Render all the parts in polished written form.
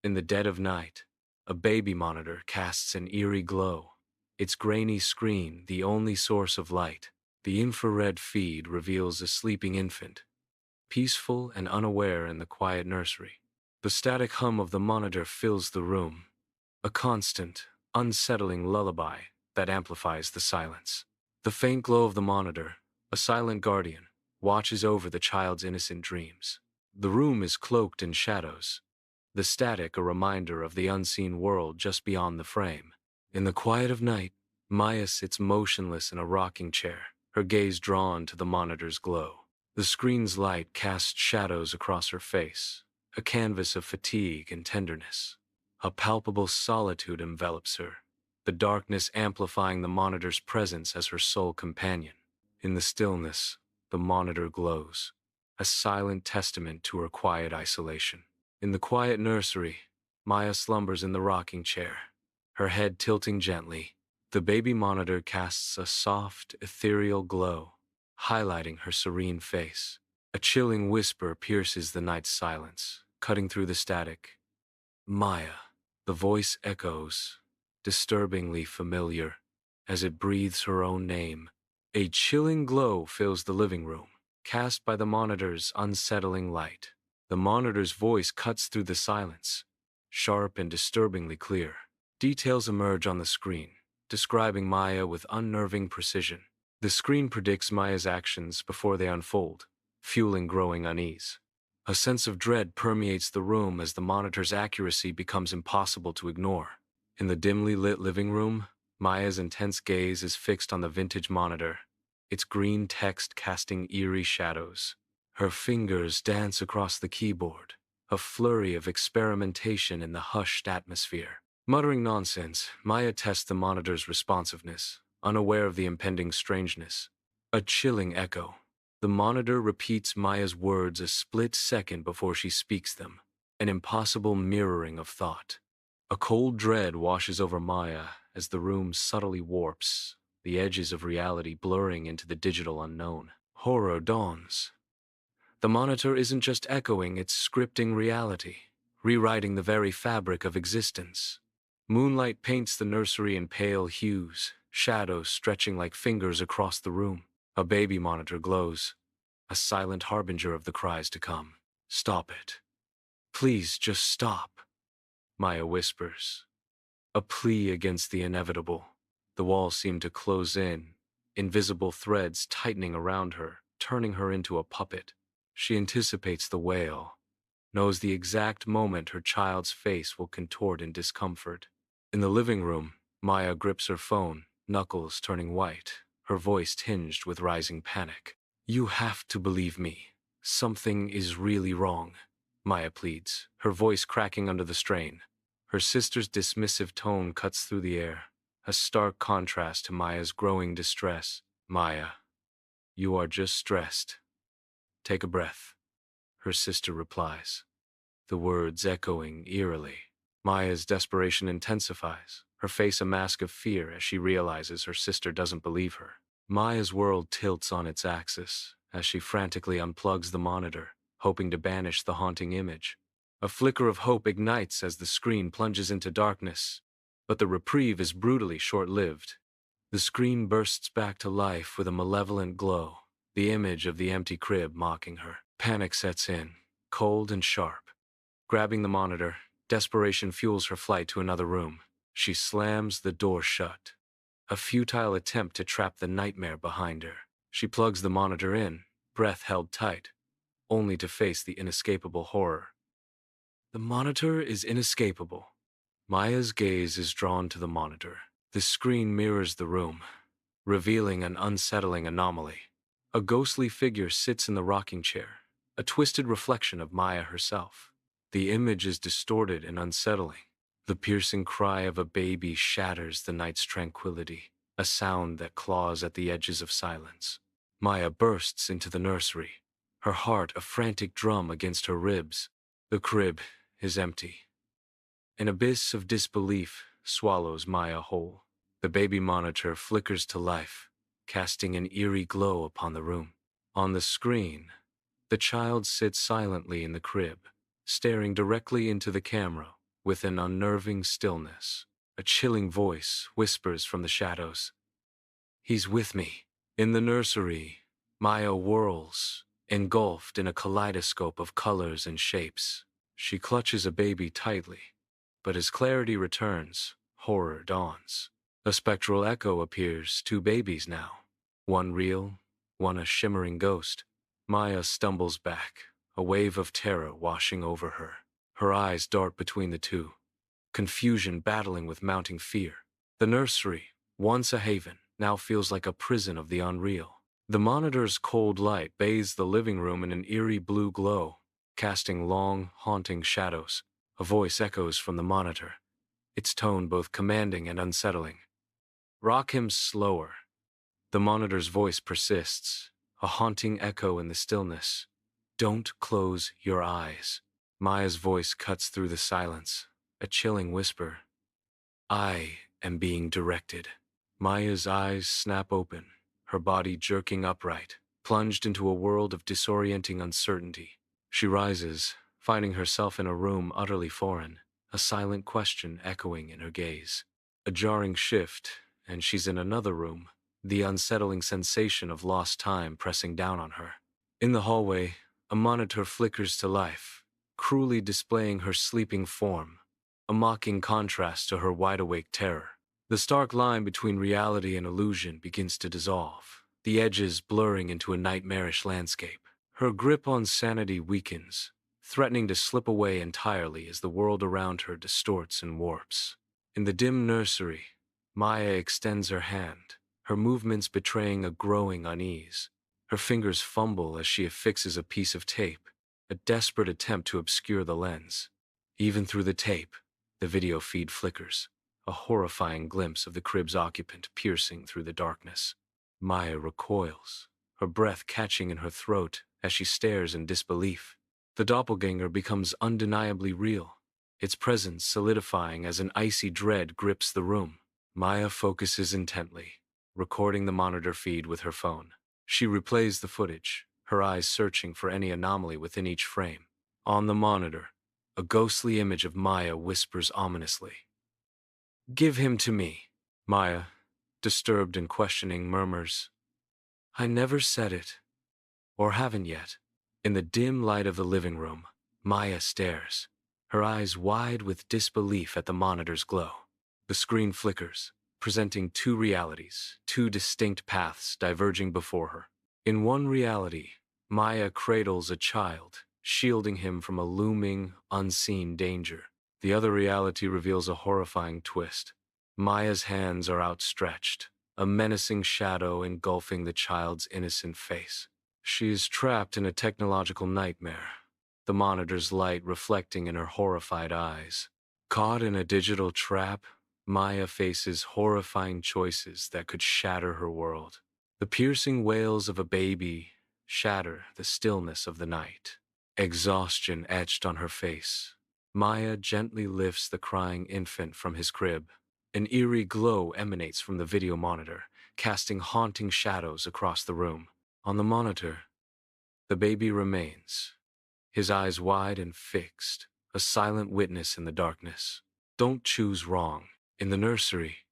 In the dead of night, a baby monitor casts an eerie glow. Its grainy screen, the only source of light. The infrared feed reveals a sleeping infant, peaceful and unaware in the quiet nursery. The static hum of the monitor fills the room, a constant, unsettling lullaby that amplifies the silence. The faint glow of the monitor, a silent guardian, watches over the child's innocent dreams. The room is cloaked in shadows, the static a reminder of the unseen world just beyond the frame. In the quiet of night, Maya sits motionless in a rocking chair, her gaze drawn to the monitor's glow. The screen's light casts shadows across her face, a canvas of fatigue and tenderness. A palpable solitude envelops her, the darkness amplifying the monitor's presence as her sole companion. In the stillness, the monitor glows, a silent testament to her quiet isolation. In the quiet nursery, Maya slumbers in the rocking chair, her head tilting gently. The baby monitor casts a soft, ethereal glow, highlighting her serene face. A chilling whisper pierces the night's silence, cutting through the static. Maya. The voice echoes, disturbingly familiar, as it breathes her own name. A chilling glow fills the living room, cast by the monitor's unsettling light. The monitor's voice cuts through the silence, sharp and disturbingly clear. Details emerge on the screen, describing Maya with unnerving precision. The screen predicts Maya's actions before they unfold, fueling growing unease. A sense of dread permeates the room as the monitor's accuracy becomes impossible to ignore. In the dimly lit living room, Maya's intense gaze is fixed on the vintage monitor, its green text casting eerie shadows. Her fingers dance across the keyboard, a flurry of experimentation in the hushed atmosphere. Muttering nonsense, Maya tests the monitor's responsiveness, unaware of the impending strangeness. A chilling echo. The monitor repeats Maya's words a split second before she speaks them, an impossible mirroring of thought. A cold dread washes over Maya as the room subtly warps, the edges of reality blurring into the digital unknown. Horror dawns. The monitor isn't just echoing, it's scripting reality, rewriting the very fabric of existence. Moonlight paints the nursery in pale hues, shadows stretching like fingers across the room. A baby monitor glows, a silent harbinger of the cries to come. Stop it. Please just stop, Maya whispers. A plea against the inevitable. The walls seem to close in, invisible threads tightening around her, turning her into a puppet. She anticipates the wail, knows the exact moment her child's face will contort in discomfort. In the living room, Maya grips her phone, knuckles turning white, her voice tinged with rising panic. You have to believe me. Something is really wrong, Maya pleads, her voice cracking under the strain. Her sister's dismissive tone cuts through the air, a stark contrast to Maya's growing distress. Maya, you are just stressed. Take a breath, her sister replies, the words echoing eerily. Maya's desperation intensifies, her face a mask of fear as she realizes her sister doesn't believe her. Maya's world tilts on its axis as she frantically unplugs the monitor, hoping to banish the haunting image. A flicker of hope ignites as the screen plunges into darkness, but the reprieve is brutally short-lived. The screen bursts back to life with a malevolent glow, the image of the empty crib mocking her. Panic sets in, cold and sharp. Grabbing the monitor, desperation fuels her flight to another room. She slams the door shut, a futile attempt to trap the nightmare behind her. She plugs the monitor in, breath held tight, only to face the inescapable horror. The monitor is inescapable. Maya's gaze is drawn to the monitor. The screen mirrors the room, revealing an unsettling anomaly. A ghostly figure sits in the rocking chair, a twisted reflection of Maya herself. The image is distorted and unsettling. The piercing cry of a baby shatters the night's tranquility, a sound that claws at the edges of silence. Maya bursts into the nursery, her heart a frantic drum against her ribs. The crib is empty. An abyss of disbelief swallows Maya whole. The baby monitor flickers to life, casting an eerie glow upon the room. On the screen, the child sits silently in the crib, staring directly into the camera, with an unnerving stillness. A chilling voice whispers from the shadows, "He's with me." In the nursery, Maya whirls, engulfed in a kaleidoscope of colors and shapes. She clutches a baby tightly, but as clarity returns, horror dawns. A spectral echo appears, two babies now. One real, one a shimmering ghost. Maya stumbles back, a wave of terror washing over her. Her eyes dart between the two, confusion battling with mounting fear. The nursery, once a haven, now feels like a prison of the unreal. The monitor's cold light bathes the living room in an eerie blue glow, casting long, haunting shadows. A voice echoes from the monitor, its tone both commanding and unsettling. "Rock him slower." The monitor's voice persists, a haunting echo in the stillness. "Don't close your eyes." Maya's voice cuts through the silence, a chilling whisper. "I am being directed." Maya's eyes snap open, her body jerking upright, plunged into a world of disorienting uncertainty. She rises, finding herself in a room utterly foreign, a silent question echoing in her gaze. A jarring shift, and she's in another room, the unsettling sensation of lost time pressing down on her. In the hallway, a monitor flickers to life, cruelly displaying her sleeping form, a mocking contrast to her wide-awake terror. The stark line between reality and illusion begins to dissolve, the edges blurring into a nightmarish landscape. Her grip on sanity weakens, threatening to slip away entirely as the world around her distorts and warps. In the dim nursery, Maya extends her hand, her movements betraying a growing unease. Her fingers fumble as she affixes a piece of tape, a desperate attempt to obscure the lens. Even through the tape, the video feed flickers, a horrifying glimpse of the crib's occupant piercing through the darkness. Maya recoils, her breath catching in her throat as she stares in disbelief. The doppelganger becomes undeniably real, its presence solidifying as an icy dread grips the room. Maya focuses intently, recording the monitor feed with her phone. She replays the footage, her eyes searching for any anomaly within each frame. On the monitor, a ghostly image of Maya whispers ominously, "Give him to me." Maya, disturbed and questioning, murmurs, "I never said it, or haven't yet." In the dim light of the living room, Maya stares, her eyes wide with disbelief at the monitor's glow. The screen flickers, presenting two realities, two distinct paths diverging before her. In one reality, Maya cradles a child, shielding him from a looming, unseen danger. The other reality reveals a horrifying twist. Maya's hands are outstretched, a menacing shadow engulfing the child's innocent face. She is trapped in a technological nightmare, the monitor's light reflecting in her horrified eyes. Caught in a digital trap, Maya faces horrifying choices that could shatter her world. The piercing wails of a baby shatter the stillness of the night. Exhaustion etched on her face, Maya gently lifts the crying infant from his crib. An eerie glow emanates from the video monitor, casting haunting shadows across the room. On the monitor, the baby remains, his eyes wide and fixed, a silent witness in the darkness. Don't choose wrong. In the nursery,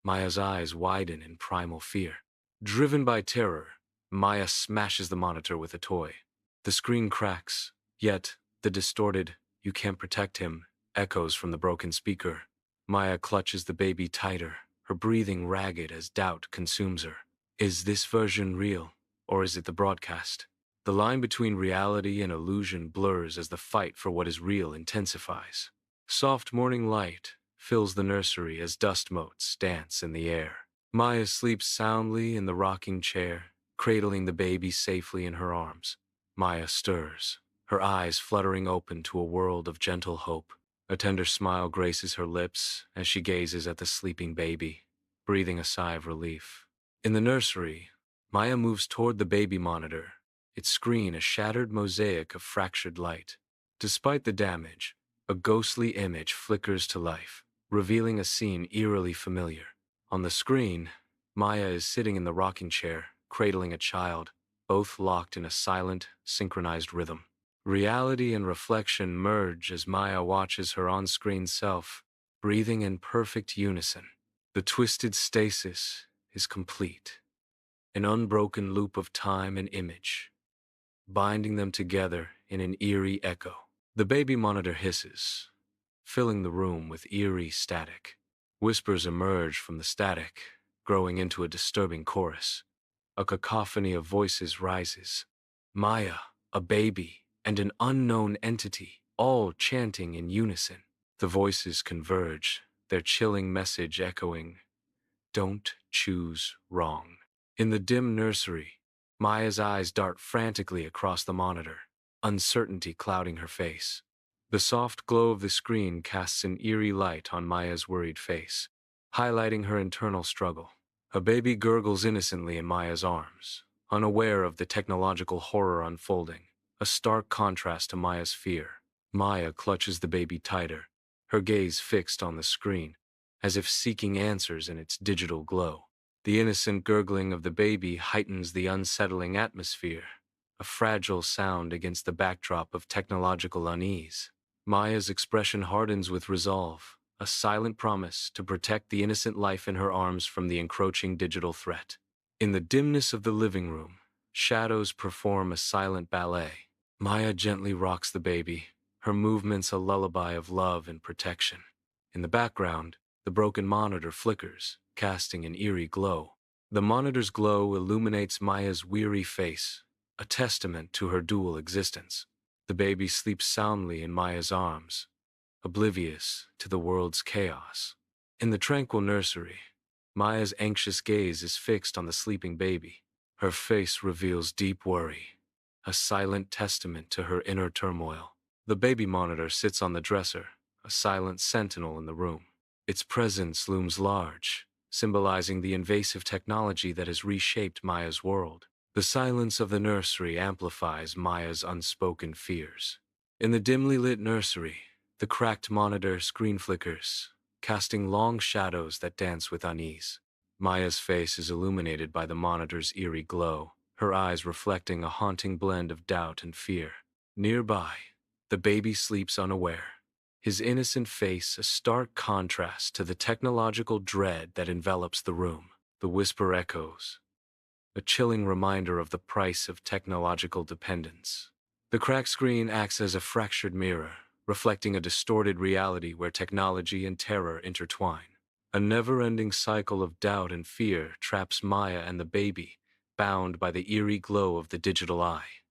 Maya's eyes widen in primal fear. Driven by terror, Maya smashes the monitor with a toy. The screen cracks, yet the distorted, "You can't protect him," echoes from the broken speaker. Maya clutches the baby tighter, her breathing ragged as doubt consumes her. Is this version real, or is it the broadcast? The line between reality and illusion blurs as the fight for what is real intensifies. Soft morning light fills the nursery as dust motes dance in the air. Maya sleeps soundly in the rocking chair, cradling the baby safely in her arms. Maya stirs, her eyes fluttering open to a world of gentle hope. A tender smile graces her lips as she gazes at the sleeping baby, breathing a sigh of relief. In the nursery, Maya moves toward the baby monitor, its screen a shattered mosaic of fractured light. Despite the damage, a ghostly image flickers to life, revealing a scene eerily familiar. On the screen, Maya is sitting in the rocking chair, cradling a child, both locked in a silent, synchronized rhythm. Reality and reflection merge as Maya watches her on-screen self, breathing in perfect unison. The twisted stasis is complete, an unbroken loop of time and image, binding them together in an eerie echo. The baby monitor hisses, filling the room with eerie static. Whispers emerge from the static, growing into a disturbing chorus. A cacophony of voices rises. Maya, a baby, and an unknown entity, all chanting in unison. The voices converge, their chilling message echoing, "Don't choose wrong." In the dim nursery, Maya's eyes dart frantically across the monitor, uncertainty clouding her face. The soft glow of the screen casts an eerie light on Maya's worried face, highlighting her internal struggle. A baby gurgles innocently in Maya's arms, unaware of the technological horror unfolding, a stark contrast to Maya's fear. Maya clutches the baby tighter, her gaze fixed on the screen, as if seeking answers in its digital glow. The innocent gurgling of the baby heightens the unsettling atmosphere, a fragile sound against the backdrop of technological unease. Maya's expression hardens with resolve, a silent promise to protect the innocent life in her arms from the encroaching digital threat. In the dimness of the living room, shadows perform a silent ballet. Maya gently rocks the baby, her movements a lullaby of love and protection. In the background, the broken monitor flickers, casting an eerie glow. The monitor's glow illuminates Maya's weary face, a testament to her dual existence. The baby sleeps soundly in Maya's arms, oblivious to the world's chaos. In the tranquil nursery, Maya's anxious gaze is fixed on the sleeping baby. Her face reveals deep worry, a silent testament to her inner turmoil. The baby monitor sits on the dresser, a silent sentinel in the room. Its presence looms large, symbolizing the invasive technology that has reshaped Maya's world. The silence of the nursery amplifies Maya's unspoken fears. In the dimly lit nursery, the cracked monitor screen flickers, casting long shadows that dance with unease. Maya's face is illuminated by the monitor's eerie glow, her eyes reflecting a haunting blend of doubt and fear. Nearby, the baby sleeps unaware, his innocent face a stark contrast to the technological dread that envelops the room. The whisper echoes, a chilling reminder of the price of technological dependence. The cracked screen acts as a fractured mirror, reflecting a distorted reality where technology and terror intertwine. A never-ending cycle of doubt and fear traps Maya and the baby, bound by the eerie glow of the digital eye.